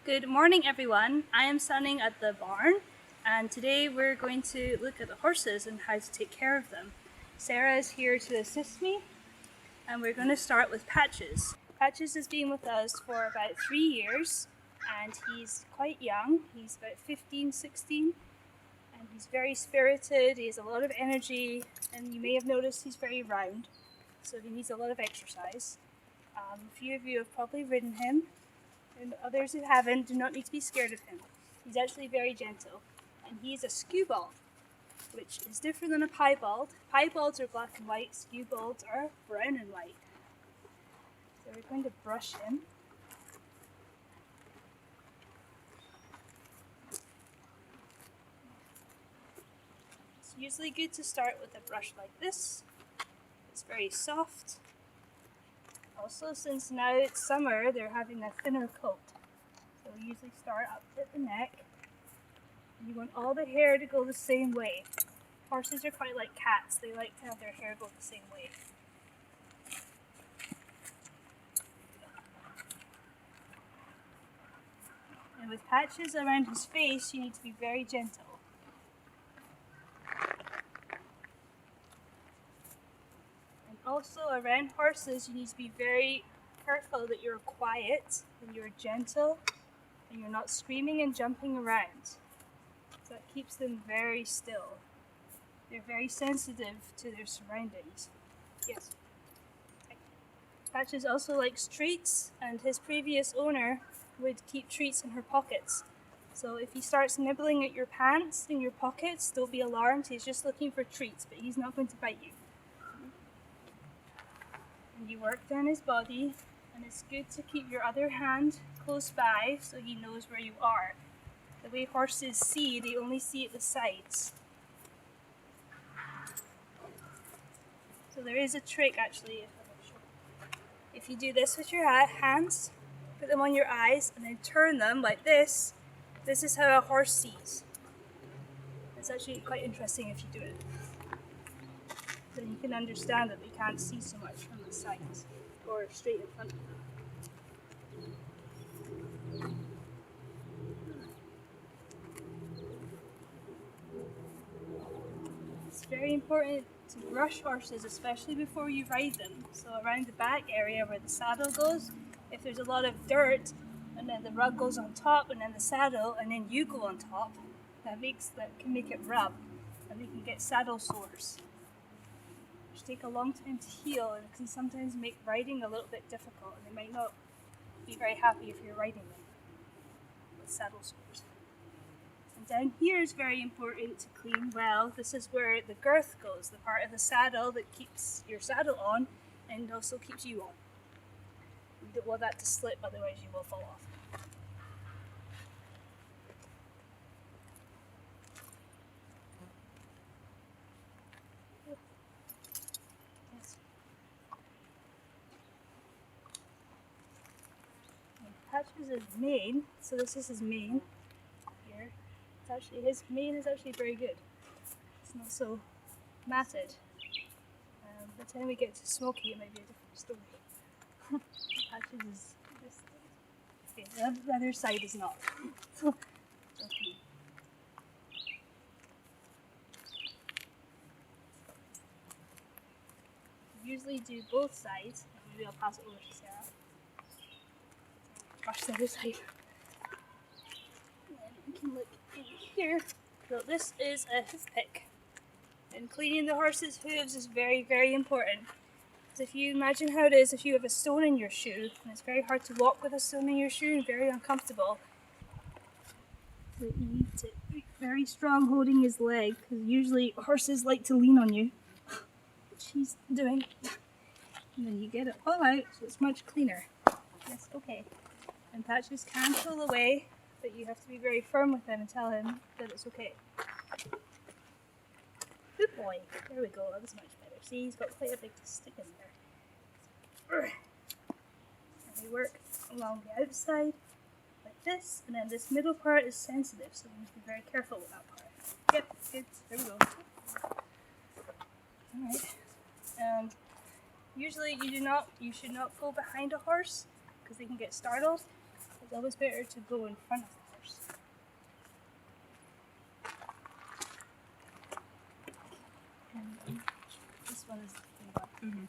Good morning, everyone. I am standing at the barn, and today we're going to look at the horses and how to take care of them. Sarah is here to assist me, and we're going to start with Patches. Patches has been with us for about 3 years, and he's quite young. He's about 15, 16, and he's very spirited. He has a lot of energy, and you may have noticed he's very round, so he needs a lot of exercise. A few of you have probably ridden him, and others who haven't do not need to be scared of him. He's actually very gentle, and he's a skewbald, which is different than a piebald. Piebalds are black and white, skewbalds are brown and white. So we're going to brush him. It's usually good to start with a brush like this. It's very soft. Also, since now it's summer, they're having a thinner coat. So we usually start up at the neck. You want all the hair to go the same way. Horses are quite like cats. They like to have their hair go the same way. And with Patches around his face, you need to be very gentle. Also, around horses, you need to be very careful that you're quiet and you're gentle and you're not screaming and jumping around. So that keeps them very still. They're very sensitive to their surroundings. Yes. Patches also likes treats, and his previous owner would keep treats in her pockets. So if he starts nibbling at your pants in your pockets, don't be alarmed. He's just looking for treats, but he's not going to bite you. You work down his body, and it's good to keep your other hand close by so he knows where you are. The way horses see, they only see at the sides. So there is a trick actually. If you do this with your hands, put them on your eyes and then turn them like this, this is how a horse sees. It's actually quite interesting if you do it. Then you can understand that they can't see so much from the sides or straight in front of them. It's very important to brush horses, especially before you ride them. So around the back area where the saddle goes, if there's a lot of dirt and then the rug goes on top and then the saddle and then you go on top, that can make it rub and they can get saddle sores. Take a long time to heal and can sometimes make riding a little bit difficult, and they might not be very happy if you're riding them with saddle sores. And down here is very important to clean well. This is where the girth goes, the part of the saddle that keeps your saddle on and also keeps you on. You don't want that to slip, otherwise you will fall off. Patches is mane, so this is his mane here. His mane is actually very good. It's not so matted. By the time we get to Smokey, it might be a different story. Patches is this thing. Okay, the other side is not. Okay. Usually do both sides. Maybe I'll pass it over to Sarah. Brush the other side. And then we can look in here. So this is a hoof pick. And cleaning the horse's hooves is very, very important. Because if you imagine how it is if you have a stone in your shoe, and it's very hard to walk with a stone in your shoe and very uncomfortable. So you need to be very strong holding his leg, because usually horses like to lean on you, which he's doing. And then you get it all out, so it's much cleaner. Yes, okay. And Patches can pull away, but you have to be very firm with him and tell him that it's okay. Good boy. There we go. That was much better. See, he's got quite a big stick in there. And we work along the outside like this, and then this middle part is sensitive, so we need to be very careful with that part. Yep, good. There we go. Alright. And usually you should not go behind a horse because they can get startled. It's always better to go in front of the horse. And this one is the one.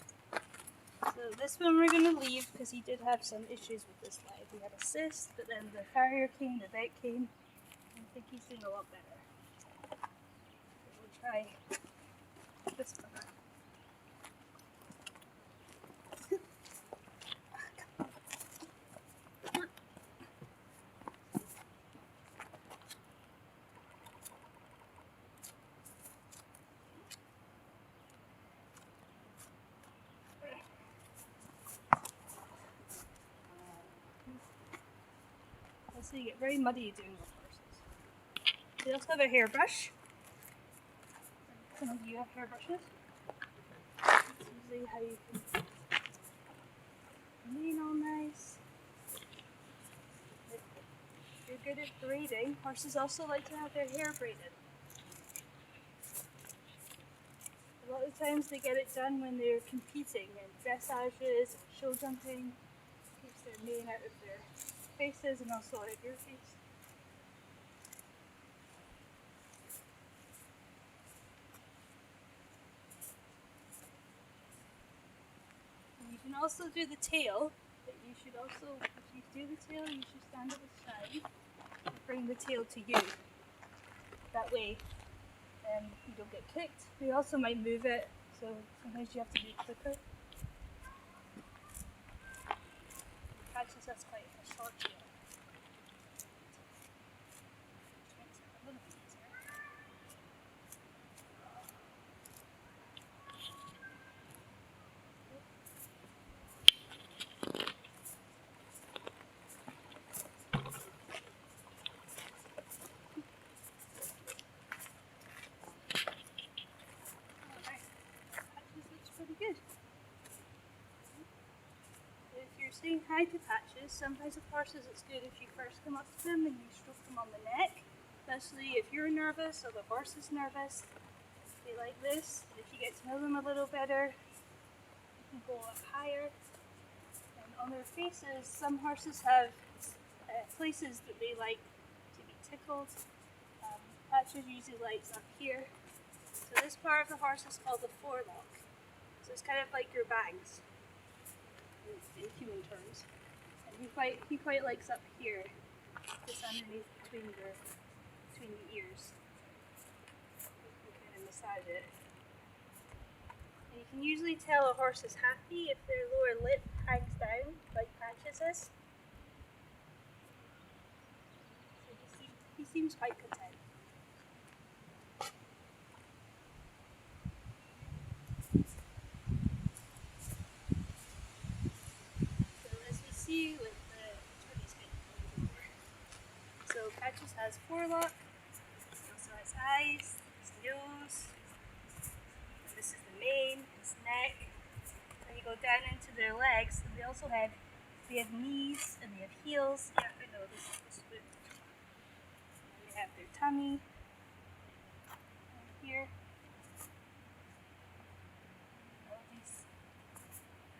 So this one we're going to leave because he did have some issues with this leg. He had a cyst, but then the farrier came, the vet came. I think he's doing a lot better. So we'll try this one. So you get very muddy doing with horses. We also have a hairbrush. Some of you have hairbrushes. That's usually how you can clean all nice. If you're good at braiding, horses also like to have their hair braided. A lot of times they get it done when they're competing in dressages and show jumping. Keeps their mane out of their faces and also out of your face. And you can also do the tail, but you should also, if you do the tail, you should stand at the side and bring the tail to you. That way you don't get kicked. We also might move it, so sometimes you have to be quicker. Patches, that's quite a short tail. Good. If you're saying hi to Patches, sometimes with horses it's good if you first come up to them and you stroke them on the neck, especially if you're nervous or the horse is nervous. They like this. If you get to know them a little better, you can go up higher. And on their faces, some horses have places that they like to be tickled. Patches usually likes up here. So this part of the horse is called the forelock. So it's kind of like your bangs in human terms. And he quite likes up here, just underneath between the ears. You can kind of massage it. And you can usually tell a horse is happy if their lower lip hangs down, like Patches is. So he seems quite content. With the so Patches has forelock, he also has eyes, his nose, and this is the mane, his neck. And you go down into their legs, and they have knees and they have heels. Yeah, I know this foot. And they have their tummy here. All these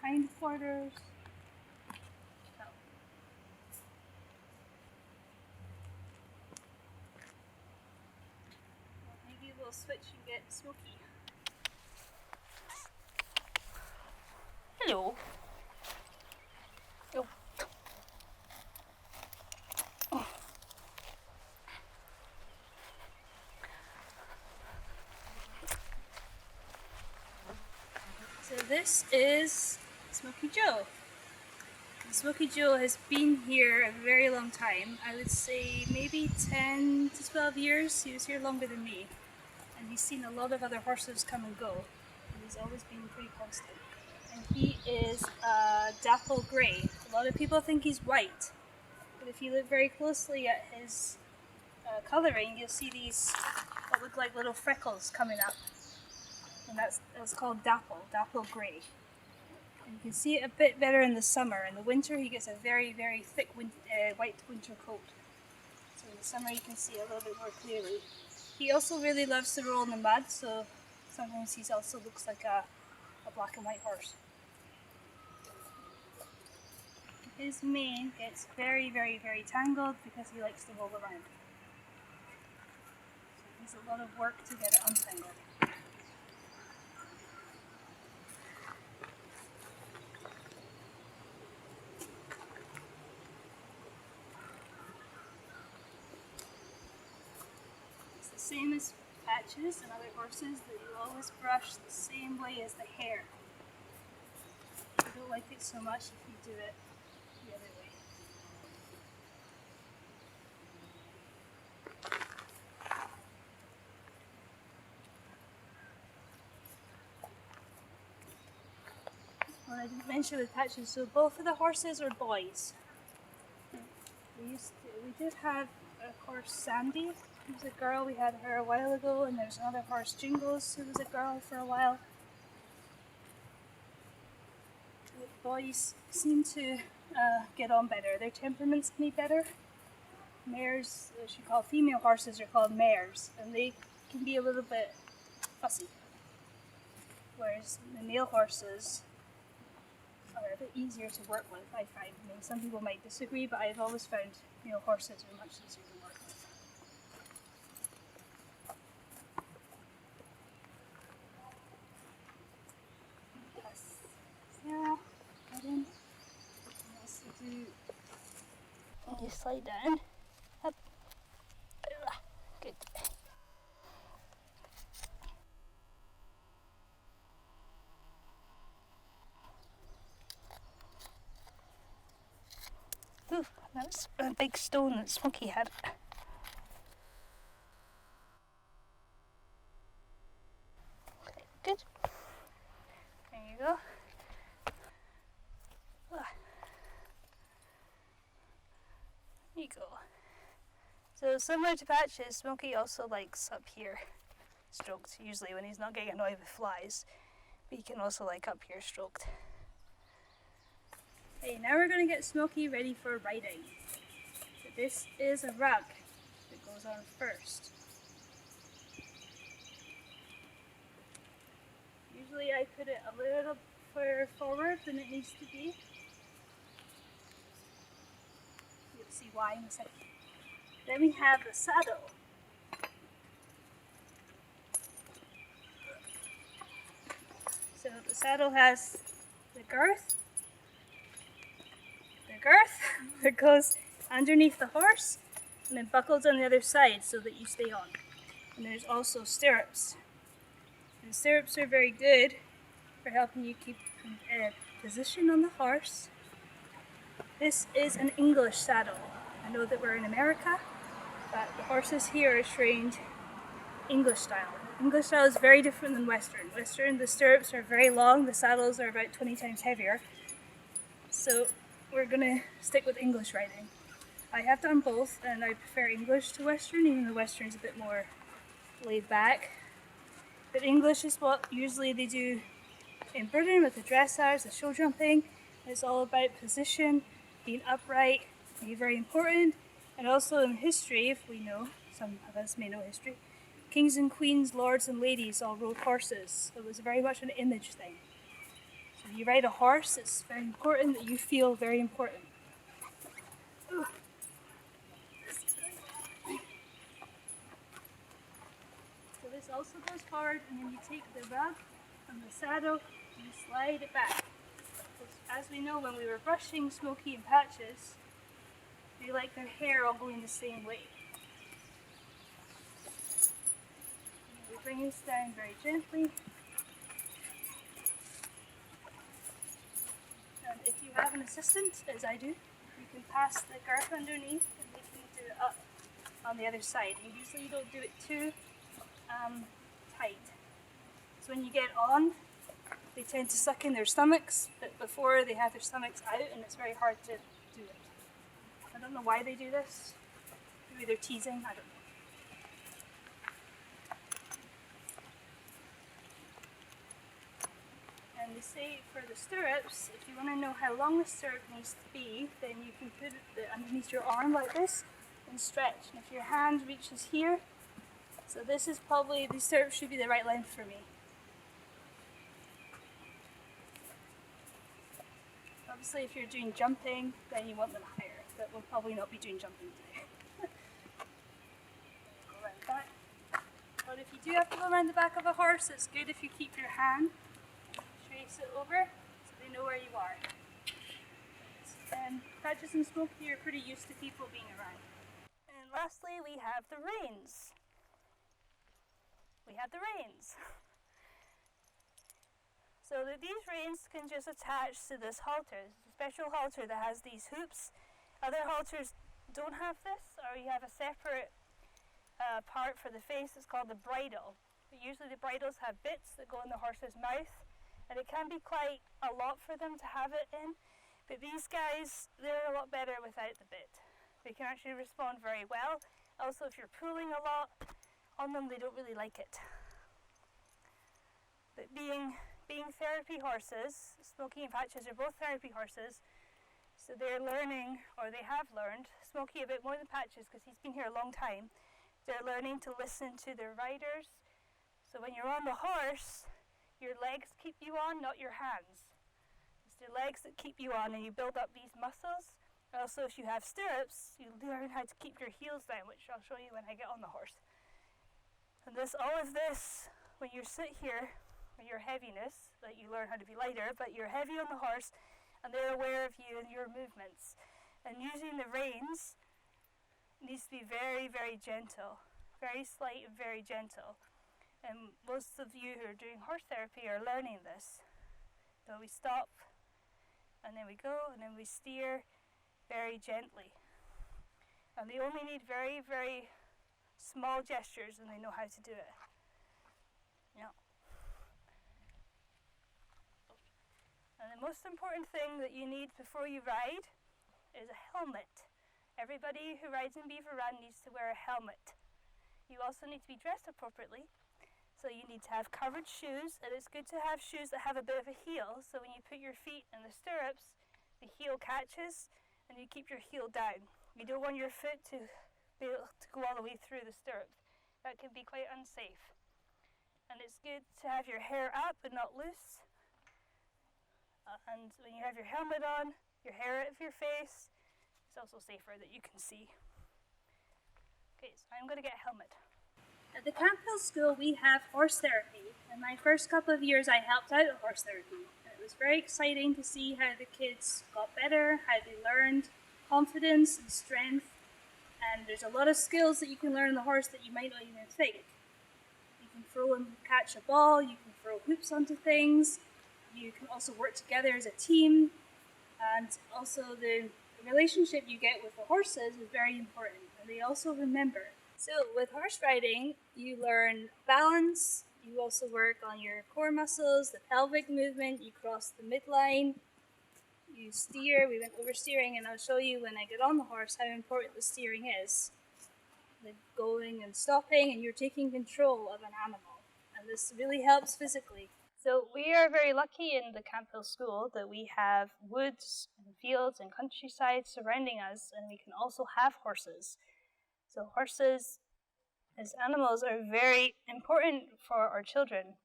hind quarters. We'll switch and get Smokey. Hello. Oh. Oh. So this is Smokey Joe. And Smokey Joe has been here a very long time. I would say maybe 10 to 12 years. He was here longer than me. And he's seen a lot of other horses come and go, and he's always been pretty constant. And he is dapple grey. A lot of people think he's white, but if you look very closely at his colouring, you'll see these what look like little freckles coming up, and that's called dapple grey. And you can see it a bit better in the summer. In the winter, he gets a very, very thick white winter coat. So in the summer, you can see a little bit more clearly. He also really loves to roll in the mud, so sometimes he also looks like a black and white horse. his mane gets very, very, very tangled because he likes to roll around. So it's a lot of work to get it untangled. It's the same as Patches and other horses, that you always brush the same way as the hair. I don't like it so much if you do it the other way. Well, I didn't mention with Patches, so both of the horses are boys. We did have a horse, Sandy, who was a girl. We had her a while ago, and there's another horse, Jingles, who was a girl for a while. The boys seem to get on better. Their temperaments can be better. Mares, as you call female horses, are called mares, and they can be a little bit fussy. Whereas the male horses are a bit easier to work with, I find. I mean, some people might disagree, but I've always found male horses are much easier to work with. Yes. Sarah, head in. What else to do? And you slide down. Up. Good. Ooh, that's a big stone that Smokey had. Okay, good. There you go. There you go. So similar to Patches, Smokey also likes up here stroked, usually when he's not getting annoyed with flies. But he can also like up here stroked. Okay, now we're going to get Smokey ready for riding. So this is a rug that goes on first. Usually I put it a little further forward than it needs to be. You'll see why in a second. Then we have the saddle. So the saddle has the girth that goes underneath the horse and then buckles on the other side so that you stay on. And there's also stirrups. And stirrups are very good for helping you keep position on the horse. This is an English saddle. I know that we're in America, but the horses here are trained English style. English style is very different than Western. Western, the stirrups are very long, the saddles are about 20 times heavier. So we're gonna stick with English riding. I have done both, and I prefer English to Western, even though Western's a bit more laid back. But English is what usually they do in Britain with the dressage, the show jumping. It's all about position, being upright, being very important. And also in history, if we know, some of us may know history, kings and queens, lords and ladies all rode horses. It was very much an image thing. So when you ride a horse, it's very important that you feel very important. Ooh. So this also goes forward, and then you take the rug from the saddle and you slide it back. As we know, when we were brushing Smokey and Patches, they like their hair all going the same way. We bring this down very gently. And if you have an assistant, as I do, you can pass the girth underneath and they can do it up on the other side. And usually you don't do it too tight. So when you get on, they tend to suck in their stomachs, but before they have their stomachs out, and it's very hard to do it. I don't know why they do this. Maybe they're teasing, I don't know. And they say for the stirrups, if you want to know how long the stirrup needs to be, then you can put it underneath your arm like this and stretch. And if your hand reaches here, so this is probably, the stirrup should be the right length for me. Obviously, if you're doing jumping, then you want them higher, but we'll probably not be doing jumping today. Go around the back. But if you do have to go around the back of a horse, it's good if you keep your hand, trace it over, so they know where you are. And Patches and Smokey are pretty used to people being around. And lastly, we have the reins. So that these reins can just attach to this halter. It's a special halter that has these hoops. Other halters don't have this, or you have a separate part for the face. It's called the bridle. But usually the bridles have bits that go in the horse's mouth, and it can be quite a lot for them to have it in. But these guys, they're a lot better without the bit. They can actually respond very well. Also, if you're pulling a lot on them, they don't really like it. But being therapy horses, Smokey and Patches are both therapy horses, so they're learning, or they have learned, Smokey a bit more than Patches because he's been here a long time, they're learning to listen to their riders. So when you're on the horse, your legs keep you on, not your hands. It's your legs that keep you on, and you build up these muscles. Also, if you have stirrups, you learn how to keep your heels down, which I'll show you when I get on the horse. And all of this, when you sit here, your heaviness, that you learn how to be lighter, but you're heavy on the horse, and they're aware of you and your movements. And using the reins needs to be very, very gentle, very slight and very gentle. And most of you who are doing horse therapy are learning this. So we stop, and then we go, and then we steer very gently. And they only need very, very small gestures, and they know how to do it. Yeah. And the most important thing that you need before you ride is a helmet. Everybody who rides in Beaver Run needs to wear a helmet. You also need to be dressed appropriately. So you need to have covered shoes, and it's good to have shoes that have a bit of a heel, so when you put your feet in the stirrups, the heel catches and you keep your heel down. You don't want your foot to be able to go all the way through the stirrup. That can be quite unsafe. And it's good to have your hair up and not loose. And when you have your helmet on, your hair out of your face, it's also safer that you can see. Okay, so I'm going to get a helmet. At the Camphill School, we have horse therapy. In my first couple of years, I helped out with horse therapy. It was very exciting to see how the kids got better, how they learned confidence and strength. And there's a lot of skills that you can learn on the horse that you might not even think. You can throw and catch a ball, you can throw hoops onto things, you can also work together as a team, and also the relationship you get with the horses is very important, and they also remember. So with horse riding, you learn balance, you also work on your core muscles, the pelvic movement, you cross the midline, you steer. We went over steering, and I'll show you when I get on the horse how important the steering is. The going and stopping, and you're taking control of an animal, and this really helps physically. So we are very lucky in the Camphill School that we have woods and fields and countryside surrounding us, and we can also have horses. So horses as animals are very important for our children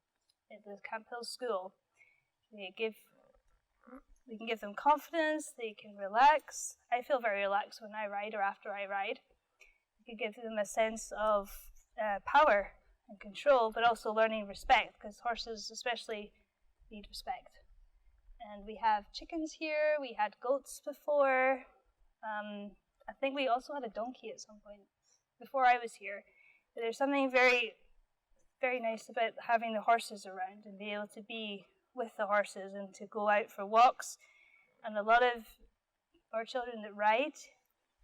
at the Camphill School. We can give them confidence, they can relax. I feel very relaxed when I ride or after I ride. We can give them a sense of power and control, but also learning respect, because horses especially need respect. And we have chickens here, we had goats before. I think we also had a donkey at some point before I was here. But there's something very, very nice about having the horses around and be able to be with the horses and to go out for walks. And a lot of our children that ride,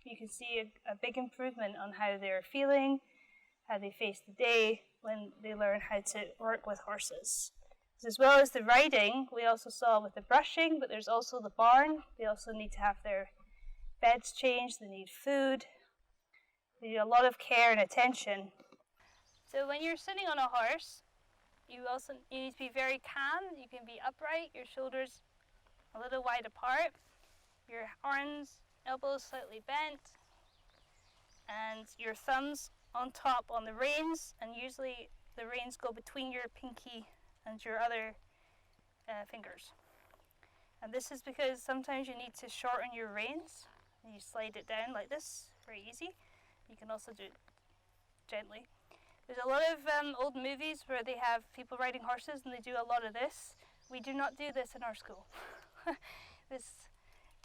you can see a big improvement on how they're feeling, how they face the day when they learn how to work with horses. As well as the riding, we also saw with the brushing, but there's also the barn. They also need to have their beds changed, they need food, they need a lot of care and attention. So when you're sitting on a horse, you need to be very calm. You can be upright, your shoulders a little wide apart, your arms, elbows slightly bent, and your thumbs on top on the reins, and usually the reins go between your pinky and your other fingers. And this is because sometimes you need to shorten your reins. You slide it down like this, very easy. You can also do it gently. There's a lot of old movies where they have people riding horses and they do a lot of this. We do not do this in our school. This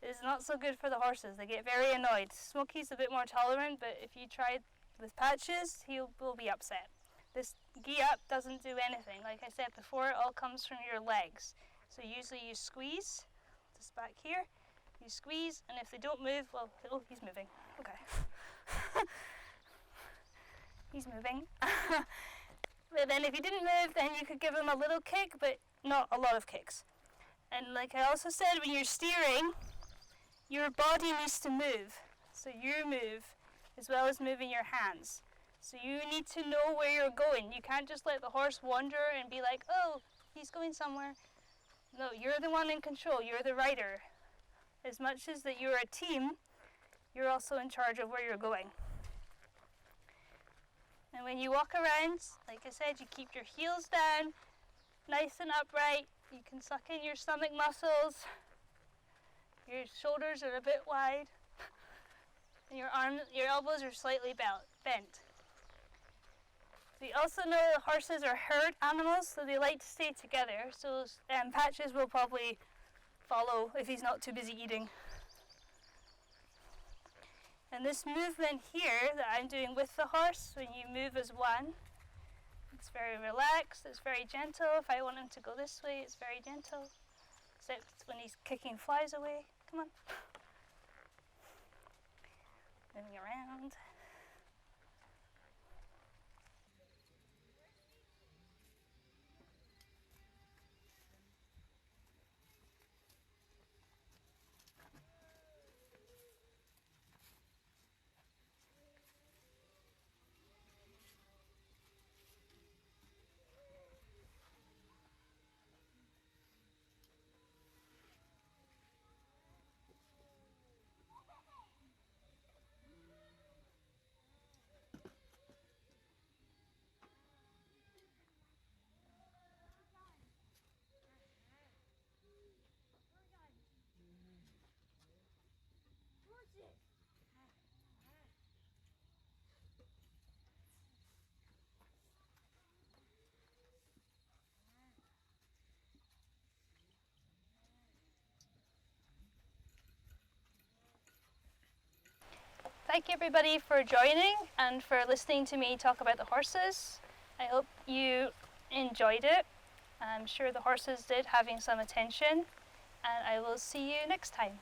is not so good for the horses. They get very annoyed. Smokey's a bit more tolerant, but if you try with Patches, he will be upset. This gee up doesn't do anything. Like I said before, it all comes from your legs. So usually you squeeze, just back here, you squeeze, and if they don't move, well, oh, he's moving. Okay. He's moving. But then if he didn't move, then you could give him a little kick, but not a lot of kicks. And like I also said, when you're steering, your body needs to move. So you move as well as moving your hands. So you need to know where you're going. You can't just let the horse wander and be like, oh, he's going somewhere. No, you're the one in control. You're the rider. As much as that you're a team, you're also in charge of where you're going. And when you walk around, like I said, you keep your heels down, nice and upright. You can suck in your stomach muscles. Your shoulders are a bit wide. And your elbows are slightly bent. We also know that horses are herd animals, so they like to stay together. So Patches will probably follow if he's not too busy eating. And this movement here that I'm doing with the horse, when you move as one, it's very relaxed, it's very gentle. If I want him to go this way, it's very gentle. Except when he's kicking flies away. Come on. Moving around. Thank you everybody for joining and for listening to me talk about the horses. I hope you enjoyed it. I'm sure the horses did, having some attention, and I will see you next time.